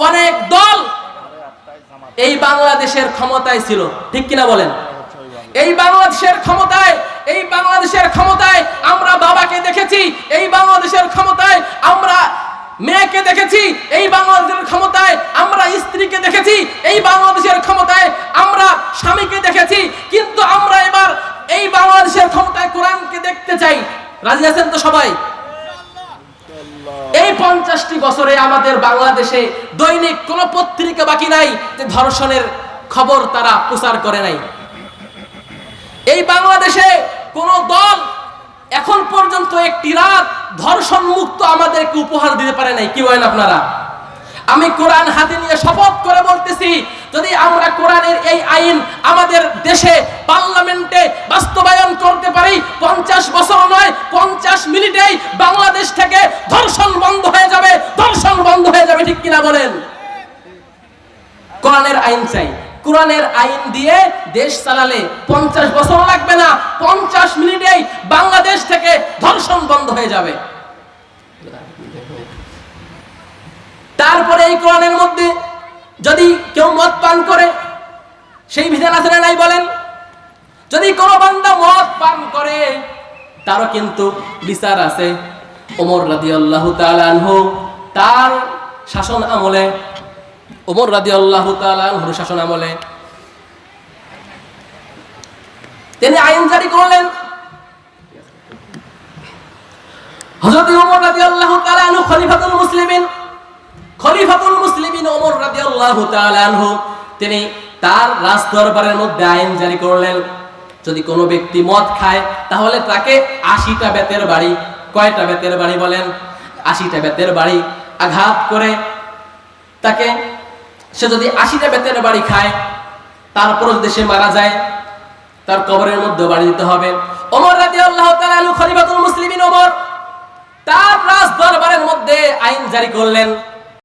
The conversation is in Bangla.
অনেক দল এই বাংলাদেশের ক্ষমতায় ছিল, ঠিক কিনা বলেন? এই বাংলাদেশের ক্ষমতায় আমরা বাবাকে দেখেছি, এই বাংলাদেশের ক্ষমতায় আমরা মেয়েকে দেখেছি, এই বাংলাদেশের ক্ষমতায় আমরা স্ত্রীকে দেখেছি, এই বাংলাদেশের ক্ষমতায় আমরা স্বামীকে দেখেছি। কিন্তু আমরা এবার এই বাংলাদেশের ক্ষমতায় কোরআনকে দেখতে চাই। রাজি আছেন তো সবাই? এই 50টি বছরে আমাদের বাংলাদেশে দৈনিক কোন পত্রিকা বাকি নাই যে ধর্ষণের খবর তারা প্রচার করে নাই। এই বাংলাদেশে কোন দল এখন পর্যন্ত একটি রাত ধর্ষণ মুক্ত আমাদেরকে উপহার দিতে পারে নাই। কি বলেন আপনারা? আমি কোরআন হাতে নিয়ে শপথ করে বলতেছি, যদি আমরা কোরআনের এই আইন আমাদের দেশে পার্লামেন্টে বাস্তবায়ন করতে পারি, 50 বছর নয় 50 মিনিটেই বাংলাদেশ থেকে ধর্ষণ বন্ধ হয়ে যাবে, ধর্ষণ বন্ধ হয়ে যাবে। ঠিক কিনা বলেন? কোরআনের আইন চাই। কোরআনের আইন দিয়ে দেশ চালালে 50 বছর লাগবে না, 50 মিনিটেই বাংলাদেশ থেকে ধর্ষণ বন্ধ হয়ে যাবে। তারপরে এই কোরআনের মধ্যে যদি কেউ মদ পান করে, সেই বিধান আছে না নাই বলেন? যদি কোনো বান্দা মদ পান করে তারও কিন্তু বিচার আছে। ওমর রাদিয়াল্লাহু তাআলা আনহু তার শাসন আমলে, ওমর রাদিয়াল্লাহু তাআলা আনহুর শাসন আমলে তিনি আইন জারি করলেন। হযরত ওমর রাদিয়াল্লাহু তাআলা আনহু খলিফাতুল মুসলিমিন ওমর রাদিয়াল্লাহু তাআলা আনহু তিনি তার রাজ দরবারের মধ্যে আইন জারি করলেন, যদি কোনো ব্যক্তি মদ খায় তাহলে তাকে 80টা বেতের বাড়ি, কয়টা বেতের বাড়ি বলেন? 80টা বেতের বাড়ি আঘাত করে তাকে, সে যদি 80টা বেতের বাড়ি খায় তারপর যদি সে মারা যায় তার কবরের মধ্যে বাড়ি দিতে হবে। ওমর রাদিয়াল্লাহু তাআলা খলিফাতুল মুসলিমিন ওমর তার রাজ দরবারের মধ্যে আইন জারি করলেন।